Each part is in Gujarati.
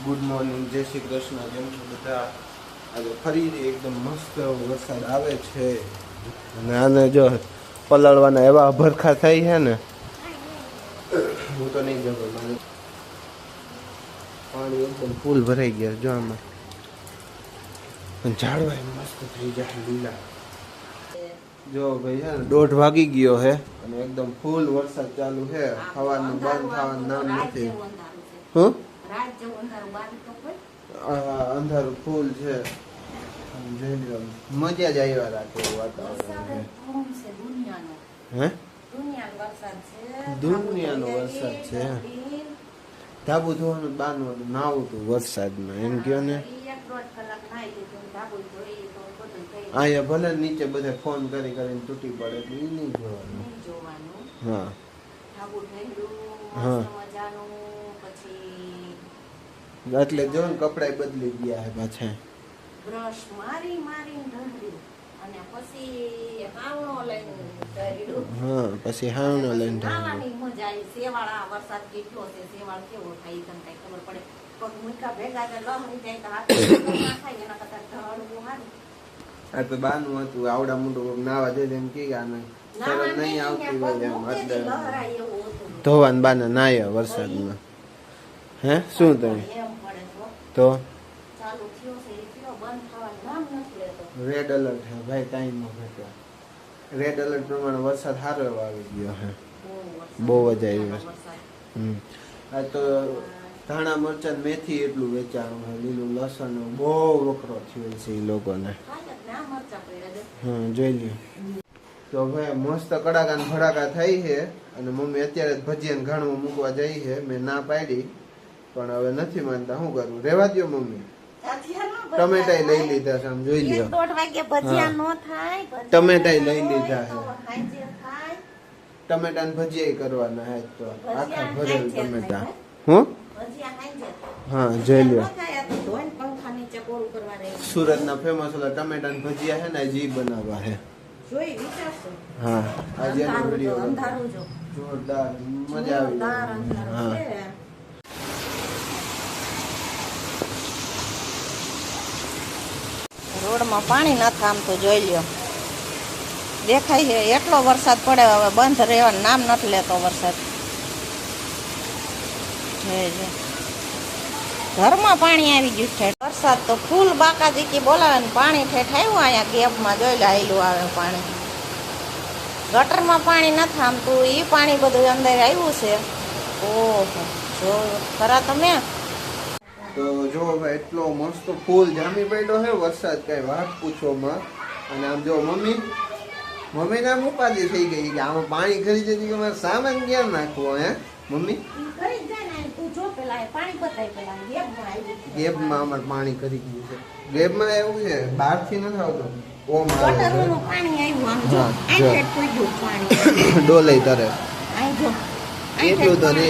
ગુડ મોર્નિંગ, જય શ્રી કૃષ્ણ. કેમ છો બધા? આજે ફરી એકદમ મસ્ત વરસાદ આવે છે અને આને જો પલાળવાના એવા અભરખા થાય છે ને, હું તો નહીં જતો. મને પાણી એકદમ ફૂલ ભરાઈ ગયા જો આમાં, ઝાડવા મસ્ત થઈ જાય લીલા. જો ભાઈ છે ને 1:30 વાગી ગયો છે અને એકદમ ફૂલ વરસાદ ચાલુ છે. સવારનું બંધ થવાનું નામ નથી. હું અંધારું ફૂલ છે. મજા જ આવ્યા રાખે વાતાવરણ. હે દુનિયાનો વરસાદ છે. ધાબુ ધોવાનું બાનું નાવું તું વરસાદમાં, એમ કયો ને. અહીંયા ભલે નીચે બધે ફોન કરી કરીને તૂટી પડે એટલે એ નહીં જોવાનું. હા હા, એટલે જો ને કપડા બદલી ગયા છે પાછા. બ્રશ મારી અને પછી હાવણો લઈને ઢળ્યું. હા, પછી હાવણો લઈને નાવાની મજા આવી. સેવાળા વરસાદ કેટલો છે, સેવાળ કેવો થાય તને કઈ ખબર પડે. પગ મૂકા ભેગા તો લહરી જાય તો હાથ ના થાય, એના કરતા ઢળવું સારું. આ તો બાનું હતું, આવડા મોટું નાવા જઈને એમ કે આને શરમ નહીં આવતી હોય એમ ધોવાન બાને નાયા વરસાદમાં. હે શું તમે તો રેડ એલર્ટ છે ભાઈ, ટાઈમ નો ઘટે. રેડ એલર્ટ પ્રમાણે વરસાદ સારો એવો આવી ગયો છે, બહુ જ આવ્યો. આ તો ધાણા મરચાં મેથી એટલું વેચાણું છે, લીલું લસણ બહુ વકરો થયો છે એ લોકોને. હા જોઈ લ્યો. તો ભાઈ મસ્ત કડાકા ને ભડાકા થઈ છે અને મમ્મી અત્યારે ભજીયા ઘાણું મૂકવા જઈ છે. મેં ના પાડી પણ હવે નથી માનતા, શું કરું? રેવા દો મમ્મી. ટમેટા લઈ લીધા છે, આમ જોઈ લ્યો. ટમેટા લઈ લીધા છે, ટમેટા ને ભજીયા કરવાના હે. તો આખા ભરેલ ટમેટા. હું હા જોઈ લ્યો. સુરત ના ફેમસ ઓલા ટમેટા ને ભજીયા છે ને, જી બનાવવા હે. હા આજે જોરદાર મજા આવી. હા રોડમાં પાણી નથી, આમ તો જોઈ લ્યો. દેખાય છે એટલો વરસાદ પડે, હવે બંધ રહેવાનું નામ નથી લેતો વરસાદ. ઘરમાં પાણી આવી ગયું છે. વરસાદ તો ફૂલ બાકાજીકી બોલાવે ને પાણી ઠેઠ આવ્યું. અહીંયા ગેપમાં જોઈ લે આયલું આવે પાણી. ગટરમાં પાણી નથી, આમ તો એ પાણી બધું અંદર આવ્યું છે. ઓહો જો ખરા તમે. તો જો ભાઈ એટલો મસ્ત ફૂલ જામી પડ્યો છે વરસાદ, કઈ વાત પૂછોમાં. અને આમ જો મમ્મી ના ઉપાધિ થઈ ગઈ કે આમાં પાણી ખરી જતી કે મારે સામાન ક્યાં નાખવો? હે મમ્મી ગેબમાં અમારે પાણી કરી ગયું છે. ગેબમાં એવું છે, બહાર થી નથી આવતું. ઓમ ડોલે તરે એટલું તો રે.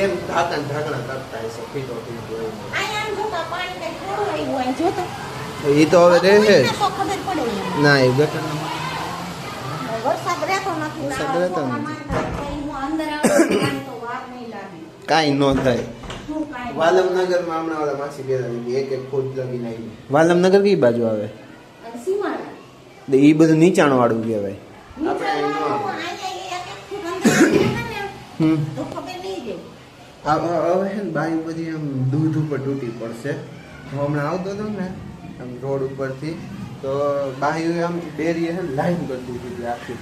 એમ ઢાંકણા કરતા હશે પીટો પીટો. એ તો હવે રહે જ ના, એ ગટર વરસાદ રહેતો નથી. કાંઈ ન થાય. વાલમનગર માં હમણાં વાળા માસી ગયા એક ફૂટ લગીને આવી. વાલમનગર કઈ બાજુ આવે? એ બધું નીચાણ વાળું કહેવાય. હવે છે ને બાઈ બધી આમ દૂધ ઉપર તૂટી પડશે. હું હમણાં આવતો હતો ને આમ રોડ ઉપરથી, તો બાઈ આમ ડેરી છે ને લાઈન કરી દીધી હતી આખી.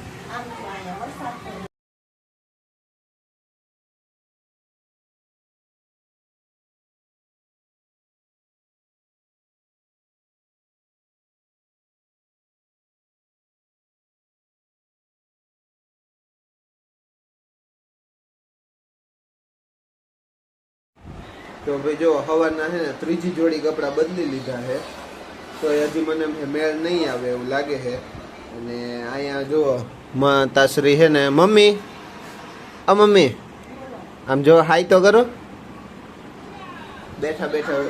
તો ભાઈ જો સવારના છે ને 3જી જોડી કપડાં બદલી લીધા છે, તો હજી મને મેળ નહીં આવે એવું લાગે છે. અને અહીંયા જુઓ માતાશ્રી છે ને, મમ્મી મમ્મી આમ જો હાઈ તો કરો. બેઠા બેઠા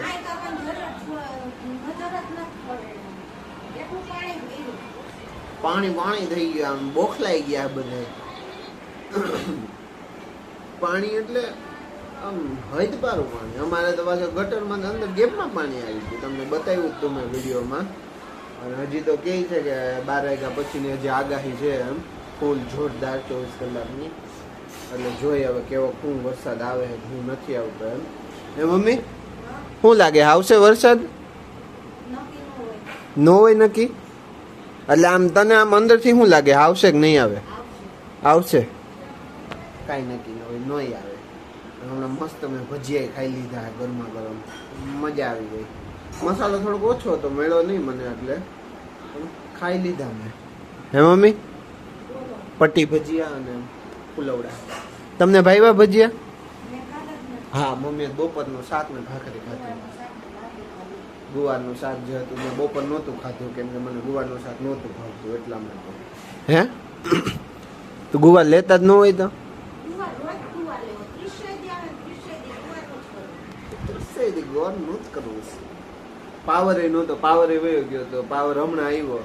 પાણી પાણી થઈ ગયું, આમ બોખલાઈ ગયા બધા. પાણી એટલે આમ હદપારું પાણી. અમારે તો પાછું ગટરમાં અંદર ગેપમાં પાણી આવી ગયું. તમને બતાવ્યું હતું મેં વિડીયોમાં. અને હજી તો કહે છે કે 12 વાગ્યા પછીની હજી આગાહી છે એમ ફૂલ જોરદાર 24 કલાકની. એટલે જોઈએ હવે કેવો શું વરસાદ આવે છે શું નથી આવતો એમ. એ મમ્મી શું લાગે આવશે વરસાદ? ન હોય નક્કી. એટલે આમ તને આમ અંદરથી શું લાગે આવશે કે નહીં આવે? આવશે. કાંઈ નક્કી ન હોય નહીં આવે. હમણાં મસ્ત મેં ભજીયા ખાઈ લીધા ગરમા ગરમ, મજા આવી ગઈ. મસાલો થોડોક ઓછો હતો, મેળો નહીં મને એટલે ખાઈ લીધા મેં. હે મમ્મી? પટ્ટી ભજીયા અને પુલવડા. તમને ભાઈવા ભજીયા? હા, મમ્મીએ બપોરનું શાક ને ભાખરી ખાધી. ગુવારનું શાક જે હતું મેં બપોર નહોતું ખાધું કેમ કે મને ગુવારનું શાક નહોતું ભાવતું એટલા માટે. હે તો ગુવાર લેતા જ ન હોય તો ગુવાર નું જ કરવું. પાવર એ નહોતો, પાવર એ વયો ગયો હતો. પાવર હમણાં આવ્યો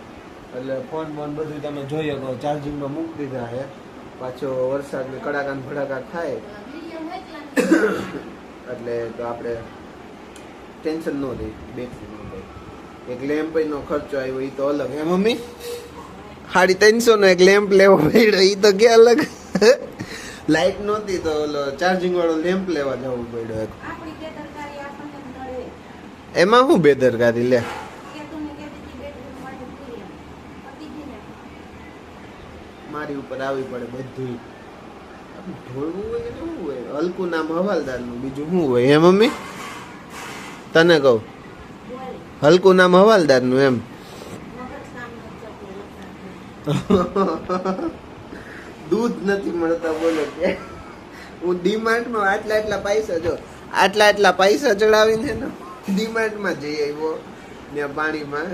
એટલે ફોન બોન બધું તમે જોઈ શકો ચાર્જિંગમાં મૂકી દીધા હે. પાછો વરસાદ ને કડાકા ભડાકા થાય એટલે તો આપણે ટેન્શન ન રહી. બેટરી ન થાય. એક લેમ્પ નો ખર્ચો આવ્યો એ તો અલગ. હે મમ્મી? 350 નો એક લેમ્પ લેવો પડ્યો એ તો કે અલગ. લાઈટ નહોતી તો ઓલો ચાર્જિંગ વાળો લેમ્પ લેવા જવું પડ્યો એક. એમાં શું બેદરકારી લે? મારી ઉપર આવી પડે બધું. ઢોળવું હોય એટલે શું હોય? હલકું નામ હવાલદાર નું, બીજું શું હોય? હે મમ્મી? તને કહું હલકું નામ હવાલદાર નું એમ. દૂધ નથી મળતા બોલો કે હું ડીમાર્ટમાં આટલા પૈસા જો આટલા પૈસા ચડાવીને ડીમાર્ટમાં જઈ આવ્યો ત્યાં પાણીમાં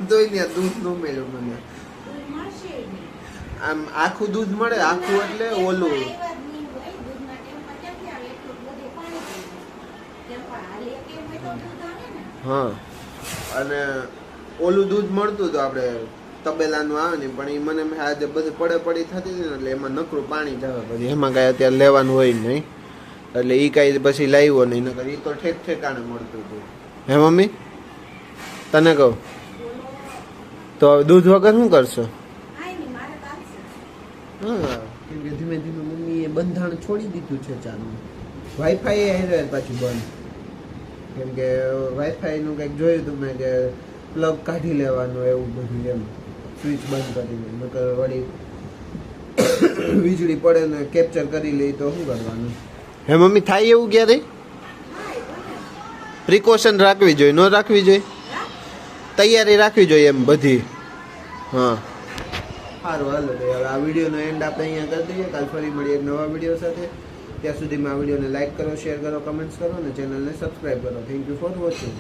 તોય ત્યાં દૂધ ન મળ્યું મને. આમ આખું દૂધ મળે? આખું એટલે ઓલું? હા, અને ઓલું દૂધ મળતું હતું આપણે તબેલાનું આવે ને પણ એ મને આજે બધી પડી થતી હતી ને એટલે એમાં નકરું પાણી જ આવે. પછી એમાં કાંઈ અત્યારે લેવાનું હોય નહીં એટલે એ કાંઈ પછી લાવ્યો નહીં. નકર એ તો ઠેકાણે મળતું હતું. હે મમ્મી? તને કહું તો હવે દૂધ વગર શું કરશો? હા, કેમ કે ધીમે ધીમે મમ્મીએ બંધાણ છોડી દીધું છે ચાલુ. વાઈફાઈ આવી પાછું બંધ કેમ કે વાઈફાઈ નું કંઈક જોયું હતું મેં કે પ્લગ કાઢી લેવાનું એવું બધું એમ સ્વિચ બંધ કરીને. નકર વળી વીજળી પડે ને કેપ્ચર કરી લે તો શું કરવાનું? હે મમ્મી થાય એવું ક્યારે? પ્રિકોશન રાખવી જોઈએ, ન રાખવી જોઈએ? તૈયારી રાખવી જોઈએ એમ બધી. હા સારું હાલો હવે આ વિડીયોનો એન્ડ આપણે અહીંયા કરી દઈએ. કાલ ફરી મળીએ એક નવા વિડીયો સાથે. ત્યાં સુધીમાં આ વિડીયોને લાઈક કરો, શેર કરો, કમેન્ટ્સ કરો અને ચેનલને સબસ્ક્રાઈબ કરો. Thank you for watching.